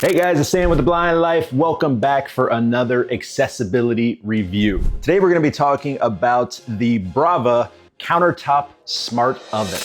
Hey guys, it's Sam with The Blind Life. Welcome back for another accessibility review. Today we're going to be talking about the Brava Countertop Smart Oven.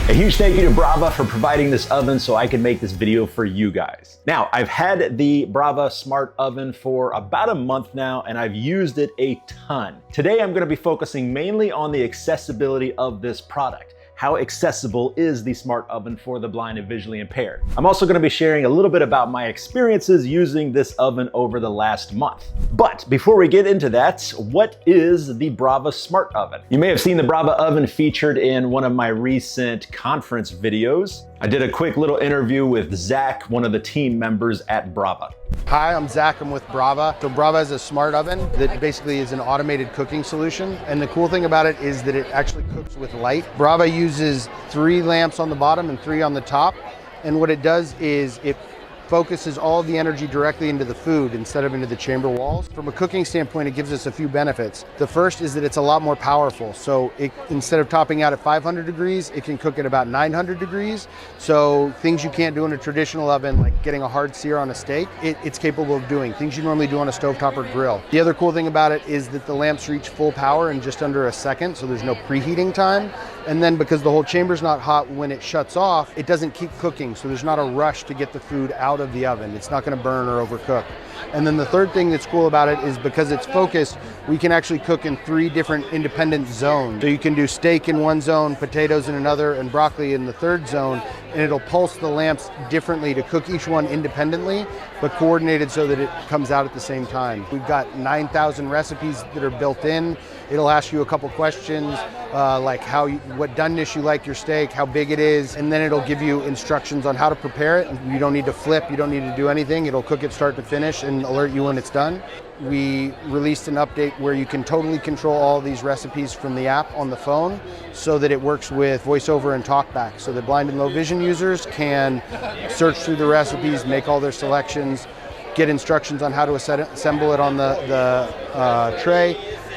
A huge thank you to Brava for providing this oven so I can make this video for you guys. Now, I've had the Brava Smart Oven for about a month now and I've used it a ton. Today I'm going to be focusing mainly on the accessibility of this product. How accessible is the smart oven for the blind and visually impaired? I'm also going to be sharing a little bit about my experiences using this oven over the last month. But before we get into that, what is the Brava Smart Oven? You may have seen the Brava oven featured in one of my recent conference videos. I did a quick little interview with Zach, one of the team members at Brava. Hi, I'm Zach, I'm with Brava. So Brava is a smart oven that basically is an automated cooking solution. And the cool thing about it is that it actually cooks with light. Brava uses 3 lamps on the bottom and 3 on the top. And what it does is it focuses all the energy directly into the food instead of into the chamber walls. From a cooking standpoint, it gives us a few benefits. The first is that it's a lot more powerful. So instead of topping out at 500 degrees, it can cook at about 900 degrees. So things you can't do in a traditional oven, like getting a hard sear on a steak, it's capable of doing. Things you normally do on a stovetop or grill. The other cool thing about it is that the lamps reach full power in just under a second, so there's no preheating time. And then because the whole chamber's not hot when it shuts off, it doesn't keep cooking, so there's not a rush to get the food out of the oven. It's not going to burn or overcook. And then the third thing that's cool about it is because it's focused, we can actually cook in 3 different independent zones. So you can do steak in one zone, potatoes in another, and broccoli in the third zone, and it'll pulse the lamps differently to cook each one independently, but coordinated so that it comes out at the same time. We've got 9,000 recipes that are built in. It'll ask you a couple questions, like what doneness you like your steak, how big it is, and then it'll give you instructions on how to prepare it. You don't need to flip, you don't need to do anything. It'll cook it start to finish and alert you when it's done. We released an update where you can totally control all these recipes from the app on the phone so that it works with VoiceOver and TalkBack, so that blind and low vision users can search through the recipes, make all their selections, get instructions on how to assemble it on the tray,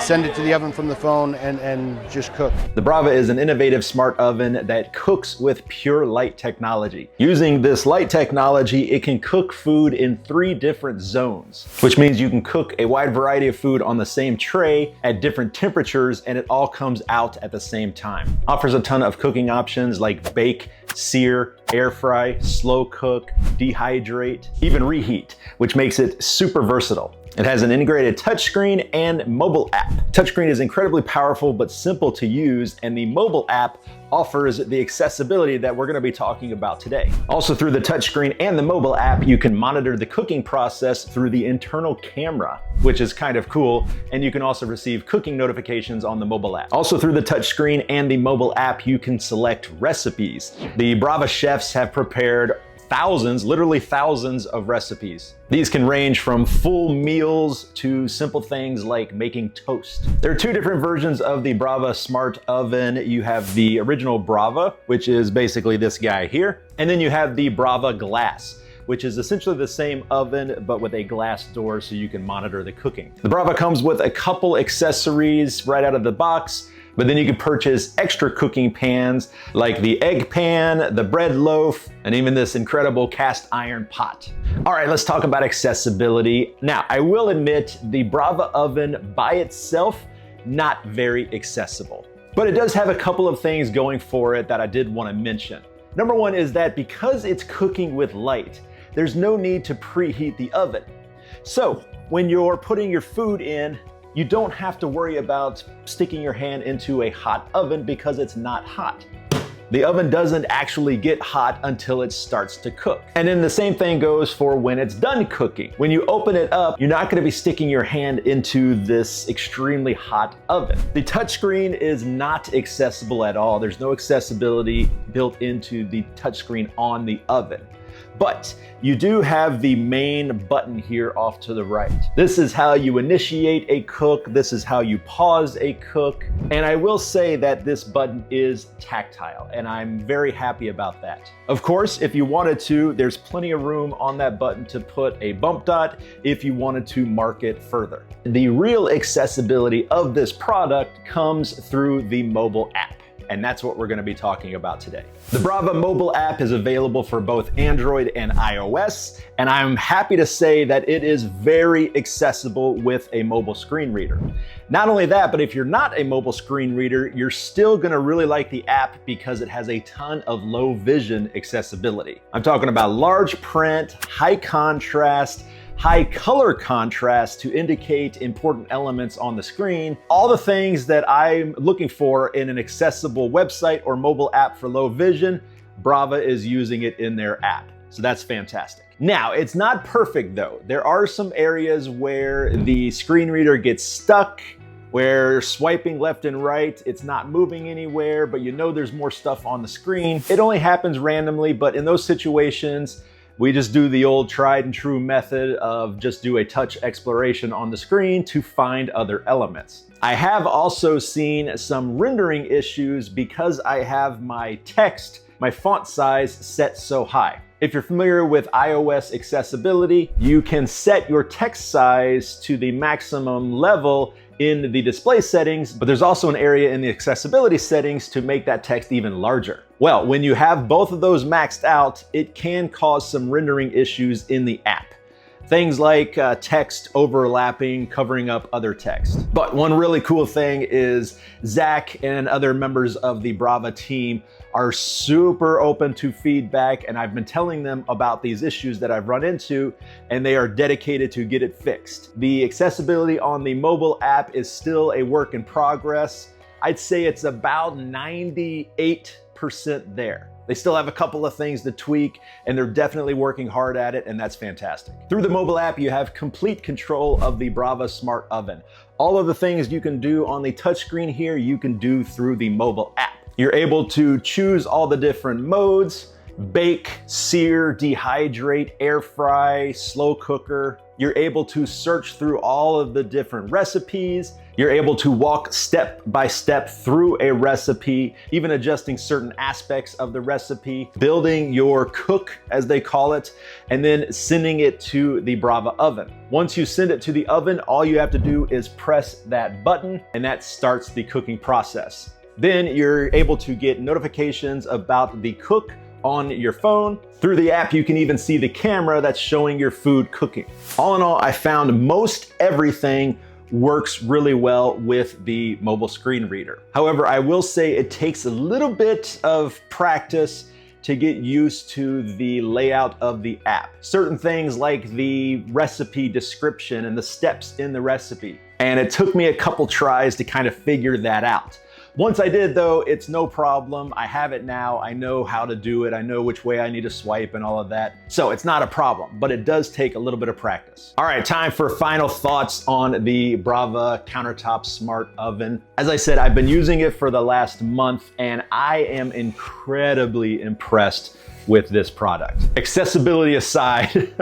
send it to the oven from the phone, and just cook. The Brava is an innovative smart oven that cooks with pure light technology. Using this light technology, it can cook food in 3 different zones, which means you can cook a wide variety of food on the same tray at different temperatures, and it all comes out at the same time. Offers a ton of cooking options like bake, sear, air fry, slow cook, dehydrate, even reheat, which makes it super versatile. It has an integrated touchscreen and mobile app. Touchscreen is incredibly powerful but simple to use, and the mobile app offers the accessibility that we're going to be talking about today. Also, through the touchscreen and the mobile app, you can monitor the cooking process through the internal camera, which is kind of cool, and you can also receive cooking notifications on the mobile app. Also, through the touchscreen and the mobile app, you can select recipes. The Brava chefs have prepared thousands, literally thousands of recipes. These can range from full meals to simple things like making toast. There are 2 different versions of the Brava Smart Oven. You have the original Brava, which is basically this guy here, and then you have the Brava Glass, which is essentially the same oven but with a glass door so you can monitor the cooking. The Brava comes with a couple accessories right out of the box, but then you can purchase extra cooking pans like the egg pan, the bread loaf, and even this incredible cast iron pot. All right, let's talk about accessibility. Now, I will admit the Brava oven by itself, not very accessible, but it does have a couple of things going for it that I did want to mention. Number 1 is that because it's cooking with light, there's no need to preheat the oven. So when you're putting your food in, you don't have to worry about sticking your hand into a hot oven because it's not hot. The oven doesn't actually get hot until it starts to cook. And then the same thing goes for when it's done cooking. When you open it up, you're not going to be sticking your hand into this extremely hot oven. The touchscreen is not accessible at all. There's no accessibility built into the touchscreen on the oven. But you do have the main button here off to the right. This is how you initiate a cook. This is how you pause a cook. And I will say that this button is tactile, and I'm very happy about that. Of course, if you wanted to, there's plenty of room on that button to put a bump dot if you wanted to mark it further. The real accessibility of this product comes through the mobile app. and that's what we're going to be talking about today. The Brava mobile app is available for both Android and iOS, and I'm happy to say that it is very accessible with a mobile screen reader. Not only that, but if you're not a mobile screen reader, you're still going to really like the app because it has a ton of low vision accessibility. I'm talking about large print, high contrast, high color contrast to indicate important elements on the screen. All the things that I'm looking for in an accessible website or mobile app for low vision, Brava is using it in their app. So that's fantastic. Now, it's not perfect though. There are some areas where the screen reader gets stuck, where swiping left and right, it's not moving anywhere, but you know there's more stuff on the screen. It only happens randomly, but in those situations, we just do the old tried and true method of just do a touch exploration on the screen to find other elements. I have also seen some rendering issues because I have my text, my font size set so high. If you're familiar with iOS accessibility, you can set your text size to the maximum level in the display settings, but there's also an area in the accessibility settings to make that text even larger. Well, when you have both of those maxed out, it can cause some rendering issues in the app. Things like text overlapping, covering up other text. But one really cool thing is Zach and other members of the Brava team are super open to feedback, and I've been telling them about these issues that I've run into, and they are dedicated to get it fixed. The accessibility on the mobile app is still a work in progress. I'd say it's about 98% there. They still have a couple of things to tweak, and they're definitely working hard at it, and that's fantastic. Through the mobile app, you have complete control of the Brava Smart Oven. All of the things you can do on the touchscreen here, you can do through the mobile app. You're able to choose all the different modes: bake, sear, dehydrate, air fry, slow cooker. You're able to search through all of the different recipes. You're able to walk step by step through a recipe, even adjusting certain aspects of the recipe, building your cook, as they call it, and then sending it to the Brava oven. Once you send it to the oven, all you have to do is press that button, and that starts the cooking process. Then you're able to get notifications about the cook on your phone. Through the app, you can even see the camera that's showing your food cooking. All in all, I found most everything works really well with the mobile screen reader. However, I will say it takes a little bit of practice to get used to the layout of the app. Certain things like the recipe description and the steps in the recipe. And it took me a couple tries to kind of figure that out. Once I did though, it's no problem. I have it now. I know how to do it. I know which way I need to swipe and all of that. So it's not a problem, but it does take a little bit of practice. All right, time for final thoughts on the Brava Countertop Smart Oven. As I said, I've been using it for the last month, and I am incredibly impressed with this product. Accessibility aside,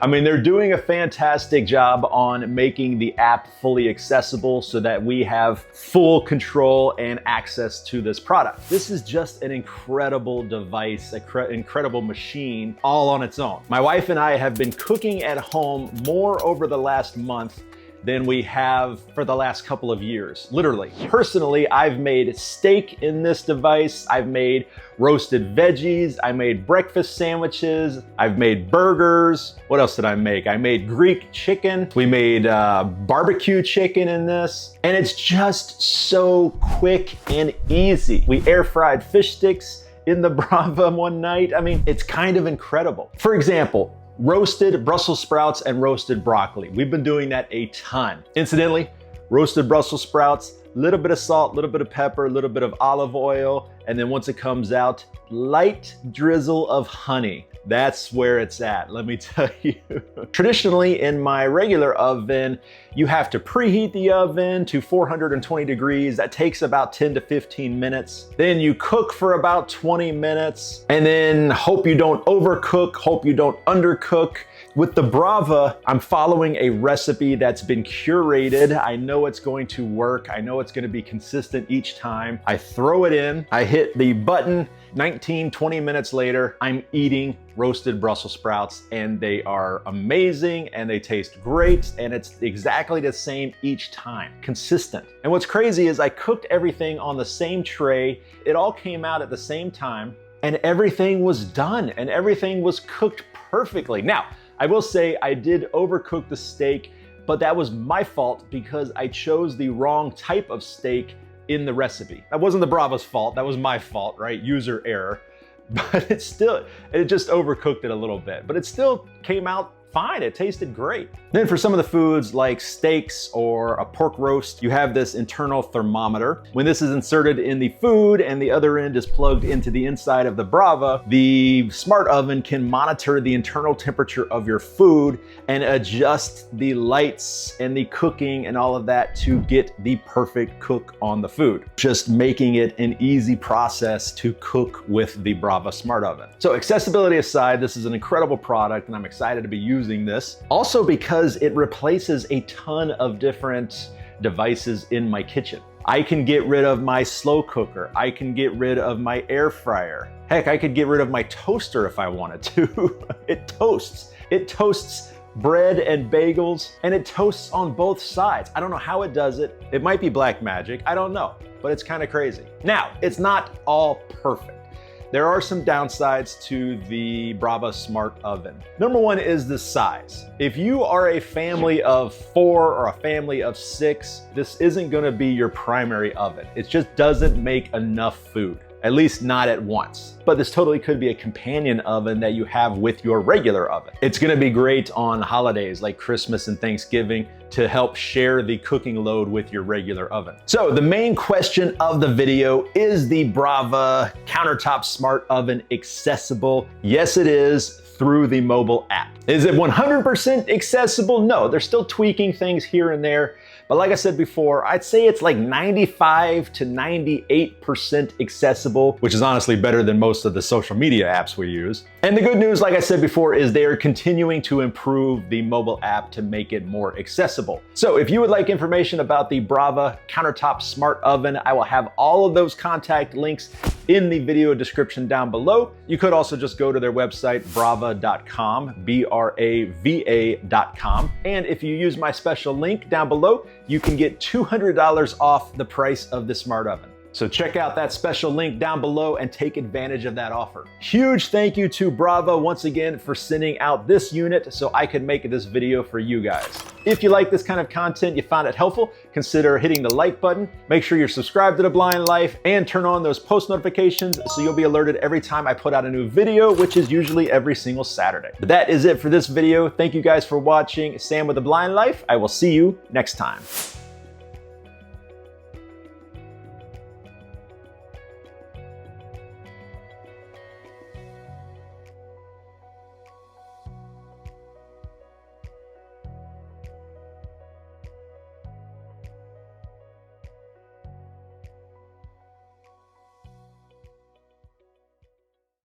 I mean, they're doing a fantastic job on making the app fully accessible so that we have full control and access to this product. This is just an incredible device, incredible machine all on its own. My wife and I have been cooking at home more over the last month than we have for the last couple of years, literally. Personally, I've made steak in this device. I've made roasted veggies. I made breakfast sandwiches. I've made burgers. What else did I make? I made Greek chicken. We made barbecue chicken in this. And it's just so quick and easy. We air fried fish sticks in the Brava one night. I mean, it's kind of incredible. For example, roasted Brussels sprouts and roasted broccoli. We've been doing that a ton. Incidentally, roasted Brussels sprouts, a little bit of salt, a little bit of pepper, a little bit of olive oil, and then once it comes out, light drizzle of honey. That's where it's at, let me tell you. Traditionally, in my regular oven, you have to preheat the oven to 420 degrees. That takes about 10 to 15 minutes. Then you cook for about 20 minutes, and then hope you don't overcook, hope you don't undercook. With the Brava, I'm following a recipe that's been curated. I know it's going to work. I know it's going to be consistent each time. I throw it in, I hit the button, 19, 20 minutes later, I'm eating roasted Brussels sprouts, and they are amazing and they taste great, and it's exactly the same each time, consistent. And what's crazy is I cooked everything on the same tray. It all came out at the same time, and everything was done and everything was cooked perfectly. Now, I will say I did overcook the steak, but that was my fault because I chose the wrong type of steak in the recipe. That wasn't the Brava's fault, that was my fault, right? User error. But it just overcooked it a little bit, but it still came out fine. It tasted great. Then for some of the foods like steaks or a pork roast, you have this internal thermometer. When this is inserted in the food and the other end is plugged into the inside of the Brava, the smart oven can monitor the internal temperature of your food and adjust the lights and the cooking and all of that to get the perfect cook on the food, just making it an easy process to cook with the Brava Smart Oven. So accessibility aside, this is an incredible product and I'm excited to be using this. Also because it replaces a ton of different devices in my kitchen. I can get rid of my slow cooker. I can get rid of my air fryer. Heck, I could get rid of my toaster if I wanted to. It toasts. It toasts bread and bagels, and it toasts on both sides. I don't know how it does it. It might be black magic. I don't know, but it's kind of crazy. Now, it's not all perfect. There are some downsides to the Brava Smart Oven. Number one is the size. If you are a family of 4 or a family of 6, this isn't gonna be your primary oven. It just doesn't make enough food, at least not at once. But this totally could be a companion oven that you have with your regular oven. It's gonna be great on holidays like Christmas and Thanksgiving to help share the cooking load with your regular oven. So the main question of the video, is the Brava Countertop Smart Oven accessible? Yes, it is, through the mobile app. Is it 100% accessible? No, they're still tweaking things here and there. But like I said before, I'd say it's like 95 to 98% accessible, which is honestly better than most of the social media apps we use. And the good news, like I said before, is they are continuing to improve the mobile app to make it more accessible. So if you would like information about the Brava Countertop Smart Oven, I will have all of those contact links in the video description down below. You could also just go to their website, brava.com, brava.com. And if you use my special link down below, you can get $200 off the price of the smart oven. So check out that special link down below and take advantage of that offer. Huge thank you to Brava once again for sending out this unit so I could make this video for you guys. If you like this kind of content, you found it helpful, consider hitting the like button. Make sure you're subscribed to The Blind Life and turn on those post notifications so you'll be alerted every time I put out a new video, which is usually every single Saturday. But that is it for this video. Thank you guys for watching. Sam with The Blind Life. I will see you next time.